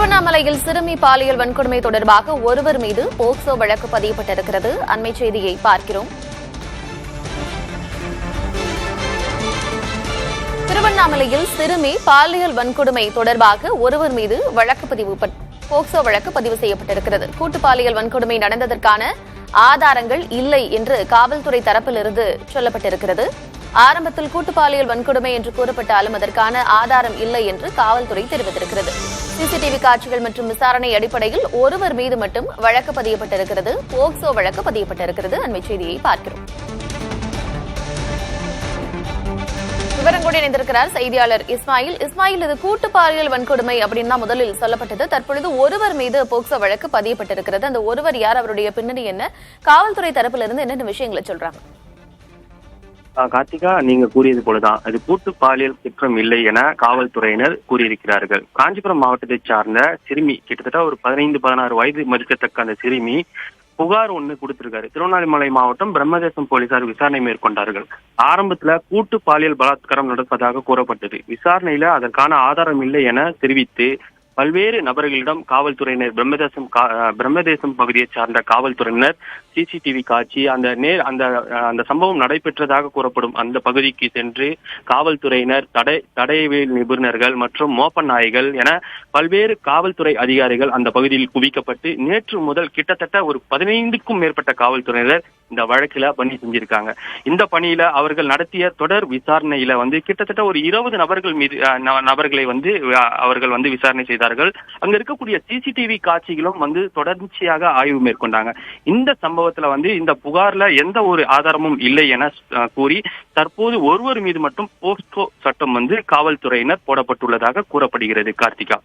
திருவண்ணாமலையில் சிறுமி பாலியல் வன்கொடுமை தொடர்பாக ஒருவர் மீது போக்சோ வழக்கு பதியப்பட்டிருக்கிறது. அண்மை செய்தியை பார்க்கிறோம். திருவண்ணாமலையில் சிறுமி பாலியல் வன்கொடுமை தொடர்பாக ஒருவர் மீது போக்சோ வழக்கு பதிவு செய்யப்பட்டிருக்கிறது. கூட்டு பாலியல் வன்கொடுமை நடந்ததற்கான ஆதாரங்கள் இல்லை என்று காவல்துறை தரப்பிலிருந்து சொல்லப்பட்டிருக்கிறது. ஆரம்பத்தில் கூட்டு பாலியல் வன்கொடுமை என்று கூறப்பட்டாலும் அதற்கான ஆதாரம் இல்லை என்று காவல்துறை தெரிவித்திருக்கிறது. சிசிடிவி காட்சிகள் மற்றும் விசாரணை அடிப்படையில் ஒருவர் மீது மட்டும் வழக்கு பதியப்பட்டிருக்கிறது. போக்சோ வழக்கு பதியப்பட்டிருக்கிறது. அண்மை செய்தியை பார்க்கிறோம். விவரங்களோடு இணைந்திருக்கிறார் செய்தியாளர் இஸ்மாயில். இது கூட்டு பாலியல் வன்கொடுமை அப்படின்னு தான் முதலில் சொல்லப்பட்டது. தற்பொழுது ஒருவர் மீது போக்சோ வழக்கு பதியப்பட்டிருக்கிறது. அந்த ஒருவர் யார், அவருடைய பின்னணி என்ன, காவல்துறை தரப்பிலிருந்து என்னென்ன விஷயங்களை சொல்றாங்க? கார்த்திகா, நீங்க கூறியது போலதான் இது கூட்டு பாலியல் குற்றம் இல்லை என காவல்துறையினர் கூறியிருக்கிறார்கள். காஞ்சிபுரம் மாவட்டத்தை சார்ந்த சிறுமி, கிட்டத்தட்ட ஒரு 15-16 வயது மதிக்கத்தக்க அந்த சிறுமி புகார் ஒண்ணு கொடுத்திருக்காரு. திருவண்ணாமலை மாவட்டம் பிரம்மதேசம் போலீசார் விசாரணை மேற்கொண்டார்கள். ஆரம்பத்துல கூட்டு பாலியல் பலாத்காரம் நடப்பதாக கூறப்பட்டது. விசாரணையில அதற்கான ஆதாரம் இல்லை என தெரிவித்து பல்வேறு நபர்களிடம் காவல்துறையினர் பிரம்மதேசம் பகுதியை சார்ந்த காவல்துறையினர் சிசிடிவி காட்சி அந்த சம்பவம் நடைபெற்றதாக கூறப்படும் அந்த பகுதிக்கு சென்று காவல்துறையினர் தடயவியல் நிபுணர்கள் மற்றும் மோப்ப நாய்கள் என பல்வேறு காவல்துறை அதிகாரிகள் அந்த பகுதியில் குவிக்கப்பட்டு நேற்று முதல் கிட்டத்தட்ட ஒரு 15க்கும் மேற்பட்ட காவல்துறையினர் இந்த வழக்கில பணி செஞ்சிருக்காங்க. இந்த பணியில அவர்கள் நடத்திய தொடர் விசாரணையில கிட்டத்தட்ட ஒரு 20 நபர்களை அவர்கள் விசாரணை செய்தார்கள். அங்க இருக்கக்கூடிய சிசிடிவி காட்சிகளும் தொடர்ச்சியாக ஆய்வு மேற்கொண்டாங்க. இந்த சம்பவத்துல இந்த புகார்ல எந்த ஒரு ஆதாரமும் இல்லை என கூறி தற்போது ஒருவர் மீது மட்டும் போக்சோ சட்டம் காவல்துறையினர் போடப்பட்டுள்ளதாக கூறப்படுகிறது. கார்த்திகா,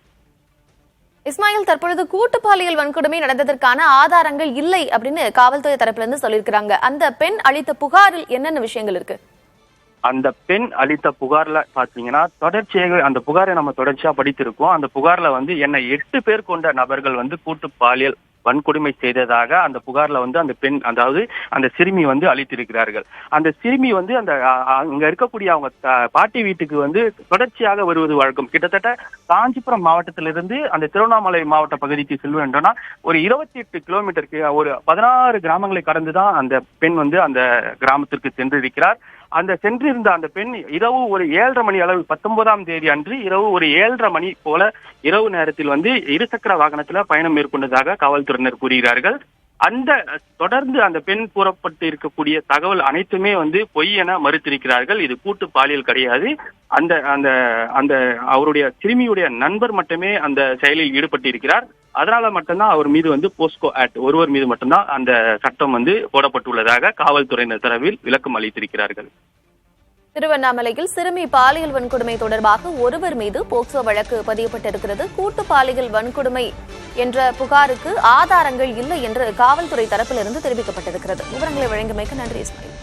இஸ்மாயில், தற்பொழுது கூட்டு பாலியல் வன்கொடுமை நடந்ததற்கான ஆதாரங்கள் இல்லை அப்படின்னு காவல்துறை தரப்புல இருந்து சொல்லியிருக்கிறாங்க. அந்த பெண் அளித்த புகாரில் என்னென்ன விஷயங்கள் இருக்கு? அந்த பெண் அளித்த புகார்ல பாத்தீங்கன்னா தொடர்ச்சியாக அந்த புகாரை நம்ம தொடர்ச்சியா படித்திருக்கோம். அந்த புகார்ல என்னை 8 பேர் கொண்ட நபர்கள் கூட்டு பாலியல் வன்கொடுமை செய்ததாக அந்த புகார்ல அந்த பெண், அதாவது அந்த சிறுமி அளித்திருக்கிறார்கள். அந்த சிறுமி அந்த அங்க இருக்கக்கூடிய அவங்க பாட்டி வீட்டுக்கு தொடர்ச்சியாக வருவது வழக்கம். கிட்டத்தட்ட காஞ்சிபுரம் மாவட்டத்திலிருந்து அந்த திருவண்ணாமலை மாவட்ட பகுதிக்கு செல்வதுன்னா ஒரு 28 கிலோமீட்டருக்கு ஒரு 16 கிராமங்களை கடந்துதான் அந்த பெண் அந்த கிராமத்திற்கு சென்றிருக்கிறார். அந்த சென்றிருந்த அந்த பெண் இரவு ஒரு 7:30 மணி அளவு 19ஆம் தேதி அன்று இரவு ஒரு 7:30 மணி போல இரவு நேரத்தில் இருசக்கர வாகனத்துல பயணம் மேற்கொண்டதாக காவல்துறையினர் கூறுகிறார்கள். தொடர்ந்து அந்த பெண் கூறப்பட்டு இருக்கக்கூடிய தகவல் அனைத்துமே பொய் என மறுத்திருக்கிறார்கள். இது கூட்டு பாலியல் கிடையாது. அந்த அவருடைய சிறுமியுடைய நண்பர் மட்டுமே அந்த செயலில் ஈடுபட்டிருக்கிறார். அதனால மட்டும்தான் அவர் மீது போஸ்கோ ஆக்ட், ஒருவர் மீது மட்டும்தான் அந்த சட்டம் போடப்பட்டுள்ளதாக காவல்துறையினர் தரப்பில் விளக்கம் அளித்திருக்கிறார்கள். திருவண்ணாமலையில் சிறுமி பாலியல் வன்கொடுமை தொடர்பாக ஒருவர் மீது போக்சோ வழக்கு பதியப்பட்டிருக்கிறது. கூட்டு பாலியல் வன்கொடுமை என்ற புகாருக்கு ஆதாரங்கள் இல்லை என்று காவல்துறை தரப்பிலிருந்து தெரிவிக்கப்பட்டிருக்கிறது. விவரங்களை வழங்கியமைக்கு நன்றி இஸ்மாயில்.